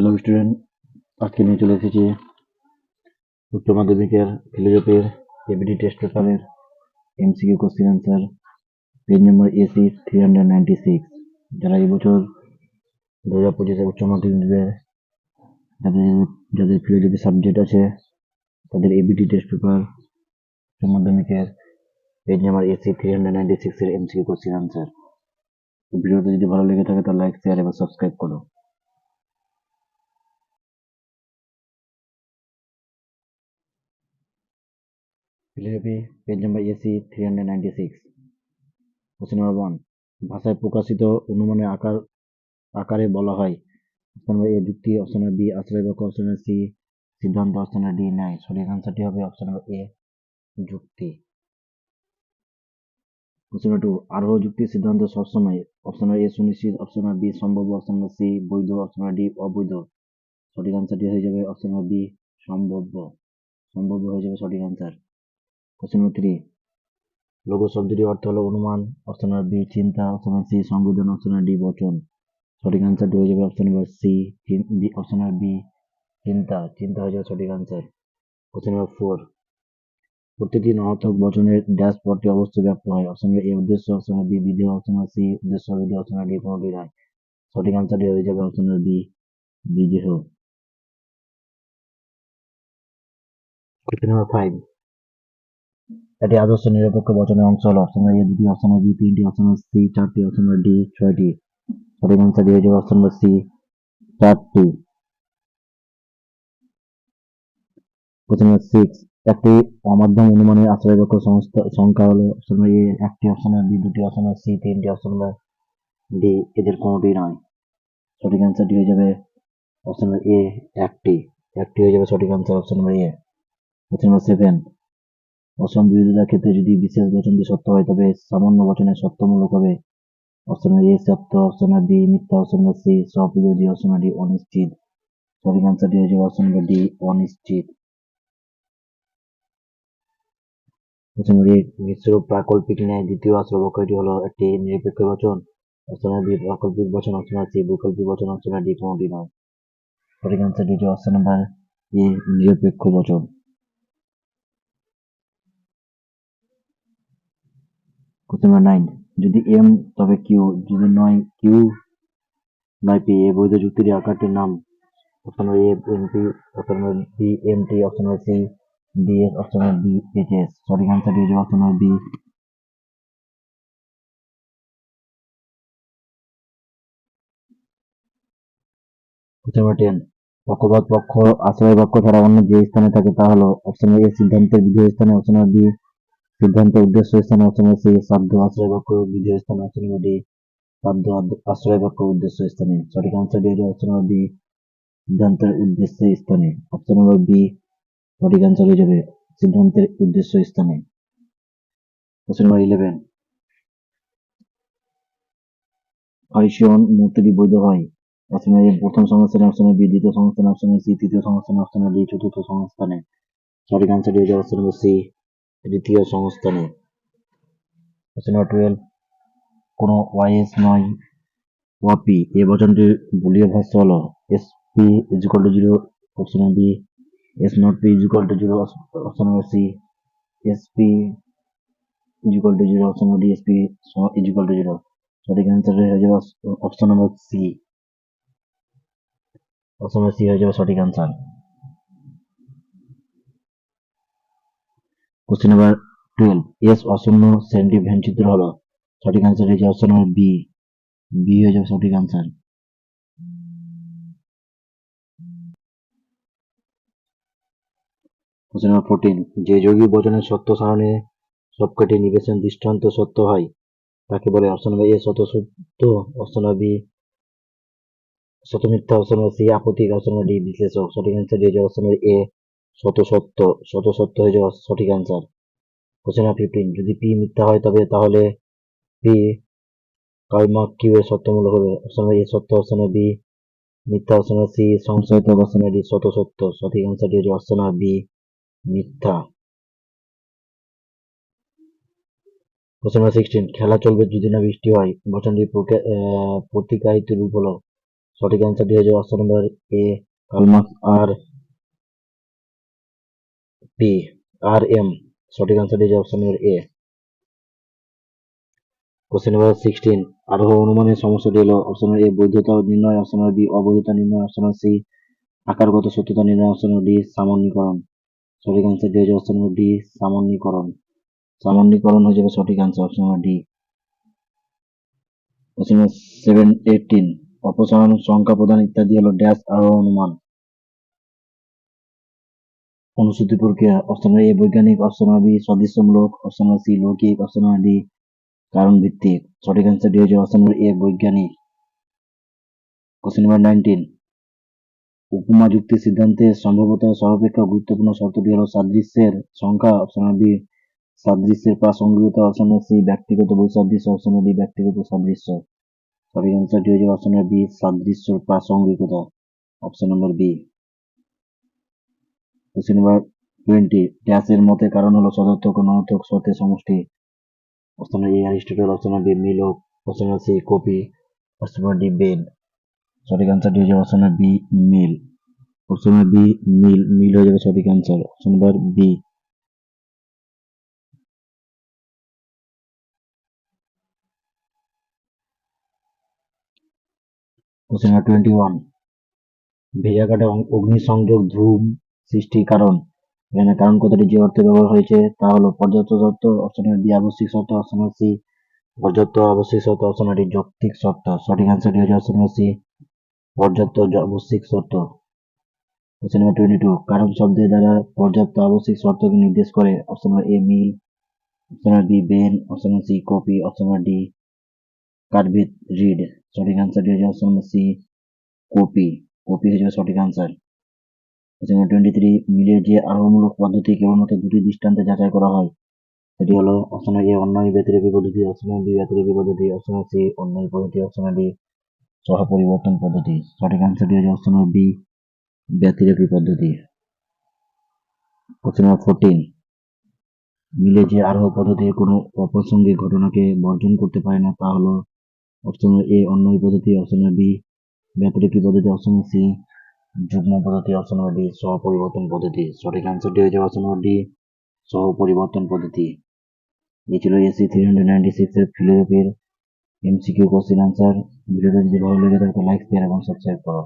Hello student, আজকে নিয়ে চলে এসেছি উচ্চ মাধ্যমিকের ফিলোজফির এবিডি টেস্ট পেপারের এমসিকিউ কোশ্চেন আনসার পেজ নম্বর এসি 396। যারা এই বছর 2025 উচ্চ মাধ্যমিক দেবে, যাদের যাদের ফিলোজফি সাবজেক্ট আছে তাদের এবিডি টেস্ট পেপার উচ্চ মাধ্যমিকের পেজ নাম্বার এসি 396 এর এমসিকিউ কোশ্চেন আনসার। ভিডিওটা যদি ভালো লেগে থাকে তাহলে লাইক, শেয়ার এবং সাবস্ক্রাইব করো। Philosophy page number AC 396। Question number 1, ভাষায় প্রকাশিত অনুমানের আকারে বলা হয়। অপশন এ যুক্তি, অপশন বি আশ্রয় বাক্য, অপশন সি সিদ্ধান্ত, অপশন ডি ন্যায়। সঠিক আনসারটি হবে অপশন এ যুক্তি। কোশ্চেন নাম্বার 2, আরোহ যুক্তি সিদ্ধান্ত সবসময় অপশন এ সুনিশ্চিত, অপশন বি সম্ভাব্য, অপশন সি বৈধ, অপশন ডি অবৈধ। সঠিক আনসারটি হয়ে যাবে অপশন বি সম্ভাব্য। সম্ভাব্য হয়ে যাবে সঠিক আনসার। কোশ্চেন নাম্বার 3, লঘু শব্দটির অর্থ হলো অনুমান, অপশন বি চিন্তা, অপশন সি সংবেদন, অপশন ডি বচন। সঠিক আনসারটি হয়ে যাবে option number C option B চিন্তা। চিন্তা হয়ে যাবে সঠিক আনসার। কোশ্চেন নাম্বার 4, প্রতিটি নর্থক বচনের ড্যাশ পদটি অবশ্যই ব্যাপ্ত হয়। অপশন এ উদ্দেশ্য, অপশন বি বিধেয়, অপশন সি উদ্দেশ্য বিধেয়, অপশন ডি কোনটি নয়। সঠিক আনসারটি হয়ে যাবে অপশন বি বিধেয়। কোশ্চেন নাম্বার 5, এটি আদর্শ নিরপেক্ষ বচনের অংশ হলো। অপশন এ দুটি, অপশন বি তিনটি, অপশন সি চারটি, অপশন ডি 6টি। সঠিক আনসারটি হয়ে যাবে অপশন সি 4টি। কোশ্চেন নাম্বার 6, একটি অমাধ্যম অনুমানের আশ্রয় বাক্য সংখ্যা হলো। অপশন এ একটি, অপশন বি দুটি, অপশন সি তিনটি, অপশন ডি এদের কোনটি নয়। সঠিক আনসারটি হয়ে যাবে অপশন এ একটি। একটি হয়ে যাবে সঠিক answer option A. Question number 7, অসম বিরোধিতার ক্ষেত্রে যদি বিশেষ বচনটি সত্য হয় তবে সামান্য বচনের সত্যমূলক হবে। অপশন এ সত্য, অপশন বি মিথ্যা, অপশন সি স্ববিরোধী, অপশন ডি অনিশ্চিত। সঠিক আনসারটি হয়ে যাবে অপশন ডি অনিশ্চিত। কোশ্চেন নাম্বার 8, মিশ্র প্রাকল্পিক ন্যায় দ্বিতীয় আশ্রয় বাক্যটি হলো একটি নিরপেক্ষ বচন। অপশন বি প্রাকল্পিক বচন, অপশন সি বৈকল্পিক বচন, অপশন ডি কোনটি নয়। সঠিক আনসারটি হচ্ছে অপশন নাম্বার এ নিরপেক্ষ বচন। কোশ্চেন নাম্বার 9, যদি এম তবে কিউ, যদি নয় কিউ নয় পি এ বৈধ যুক্তির আকারটির নাম। Option A MP, option B MT, option C DS, option B HS. সঠিক আনসারটি হচ্ছে অপশন বি। কোশ্চেন নাম্বার 10, পক্ষপাত পক্ষ আশ্রয় বাক্য ছাড়া অন্য যে স্থানে থাকে তা হলো। অপশন এ সিদ্ধান্তের বিধেয় স্থানে, অপশন বি সিদ্ধান্তের উদ্দেশ্য স্থানে, অপশন সি সাধ্য আশ্রয় বাক্য বিধেয় স্থানে, অপশন ডি সাধ্য আশ্রয় বাক্য উদ্দেশ্য স্থানে। সঠিক আনসারটি হচ্ছে অপশন বি সিদ্ধান্তের উদ্দেশ্য স্থানে। অপশন নম্বর বি সঠিক আনসার হয়ে যাবে সিদ্ধান্তের উদ্দেশ্য স্থানে। কোশ্চেন নাম্বার 11, ফাইসিয়ন মূর্তিটি বৈধ হয়। অপশন এ প্রথম সংস্থানে, অপশন বি দ্বিতীয় সংস্থানে, অপশন সি তৃতীয় সংস্থানে, অপশন ডি চতুর্থ সংস্থানে। সঠিক আনসারটি হয়ে যাবে অপশন নম্বর সি তৃতীয় সংস্থানে। কোশ্চেন নাম্বার 12, কোন ওয়াইএস নয় ওয়াপি এ বচনটির বুলিয় ভাষ্য হলো। S P equal to 0, option B S not P equal to 0, option C S P equal to 0, option D S P equal to 0। সঠিক আনসার হয়ে যাবে option number C. Option number C হয়ে যাবে সঠিক আনসার। কোশ্চেন নাম্বার 12, এস অশূন্য শ্রেণীটি ভেনচিত্র হলো। সঠিক আনসার হয়ে যাবে অপশন নম্বর বি। বি হয়ে যাবে সঠিক আনসার। কোশ্চেন নাম্বার 14, যে যৌগিক বচনের সত্য সারণে সবকটি নিবেশন দৃষ্টান্ত সত্য হয় তাকে বলে। অপশন নম্বর এ শত সত্য, অপশন বি শত মিথ্যা, অপশন সি আপত্তিক, অপশন ডি বিশ্লেষক। সঠিক আনসার হয়ে যাবে অপশন এ শত সত্য। শত সত্য হয়ে যাবে সঠিক আনসার। কোশ্চেন নাম্বার 15, যদি পি মিথ্যা হয় তবে তাহলে পি কার্মাক কিউ এর সত্যমূলক হবে। অপশন এ সত্য, অপশন বি মিথ্যা, অপশন সি সংশয়িত, অপশন ডি শত সত্য। সঠিক আনসারটি হচ্ছে অপশন বি মিথ্যা। কোশ্চেন নাম্বার 16, খেলা চলবে যদি না বৃষ্টি হয় বচনটির প্রতিকায়িত রূপ হলো। সঠিক অ্যান্সারটি হয়ে যাবে option number A, Karl Marx R P R M. সঠিক অ্যান্সারটি হয়ে যাবে option number A. Question number 16, আরোহ অনুমানের সমস্যাটি হলো অপশন এ বৈধতা নির্ণয়, অপশন বি অবৈধতা নির্ণয়, অপশন সি আকারগত সত্যতা নির্ণয়, অপশন ডি সামান্যীকরণ। সঠিক অ্যান্সারটি হয়ে যাবে অপশন ডি সামান্যীকরণ। সামান্যীকরণ হয়ে যাবে সঠিক answer, option D. Question number 18, অপসারণ সংখ্যা প্রদান ইত্যাদি হলো ড্যাশ আরোহ অনুমান। অনুসূতি প্রক্রিয়া অপশন এ বৈজ্ঞানিক, অপশন বি সদৃশ্যমূলক, অপশন সি লৌকিক, অপশন ডি কারণ ভিত্তিক। সঠিক অ্যান্সারটি হয়ে যাবে অপশন এ বৈজ্ঞানিক। কোশ্চেন নাম্বার 19, উপমা যুক্তি সিদ্ধান্তে সম্ভাব্যতা সর্বাপেক্ষা গুরুত্বপূর্ণ শর্তটি হলো সাদৃশ্যের সংখ্যা, অপশন বি সাদৃশ্যের প্রাসঙ্গিকতা, অপশন সি ব্যক্তিগত বৈসাদৃশ্য, অপশন ডি ব্যক্তিগত সাদৃশ্য। সঠিক অ্যান্সারটি হয়ে যাবে অপশন বি সাদৃশ্য প্রাসঙ্গিকতা, option number B. Question number 20, ড্যাশের মতে কারণ হলো সদর্থক ও নর্থক শর্তের সমষ্টি। Option A Aristotle, option B মিলক, option C copy, option D Venn. সঠিক অ্যান্সারটি হয়ে যাবে option B Mill. Option B Mill, Mill হয়ে যাবে সঠিক answer, option number B. Question number 21, ভেজা কাঠে অগ্নিসংযোগ ধূম সৃষ্টির কারণ। এখানে কারণ কথাটি যে অর্থে ব্যবহার হয়েছে তা হলো পর্যাপ্ত শর্ত, অপশন বি আবশ্যিক শর্ত, অপশন সি পর্যাপ্ত আবশ্যিক শর্ত, অপশন ডি যৌক্তিক শর্ত। সঠিক অ্যান্সারটি হচ্ছে অপশন সি পর্যাপ্ত আবশ্যিক শর্ত। কোশ্চেন নাম্বার 22, কারণ শব্দের দ্বারা পর্যাপ্ত আবশ্যিক শর্তকে নির্দেশ করে। Option A mill, option B বেন, option C copy, option D কার্ভিট রিড। সঠিক অ্যান্সারটি হচ্ছে অপশন সি কপি। কপি হয়ে যাবে সঠিক অ্যান্সার। কোশ্চেন নাম্বার 23, মিলের যে আরোহমূলক পদ্ধতি কেবলমাত্র দুটি দৃষ্টান্তে যাচাই করা হয়, সেটি হলো অপশন এ অন্যায় ব্যতিরেকী পদ্ধতি, অপশন বি ব্যতিরেকী পদ্ধতি, অপশন সি অন্যায় পদ্ধতি, অপশন ডি সহপরিবর্তন পদ্ধতি। সঠিক অ্যান্সারটি হচ্ছে অপশন বি ব্যতিরেকী পদ্ধতি। কোশ্চেন নাম্বার 14, মিলে যে আরোহ পদ্ধতির কোনো অপ্রাসঙ্গিক ঘটনাকে বর্জন করতে পারে না তা হলো অপশন এ অন্যায় পদ্ধতি, অপশন বি ব্যতিরেকী পদ্ধতি, অপশন সি যুগ্ম পদ্ধতি, অপশন ডি সহপরিবর্তন পদ্ধতি। সঠিক অ্যান্সারটি হয়ে যাবে অপশন ডি সহপরিবর্তন পদ্ধতি। এই ছিল এসি 396 এর ফিলোসফির এমসিকিউ কোশ্চেন আনসার। ভিডিওটা যদি ভালো লেগে থাকে লাইক শেয়ার এবং সাবস্ক্রাইব করো।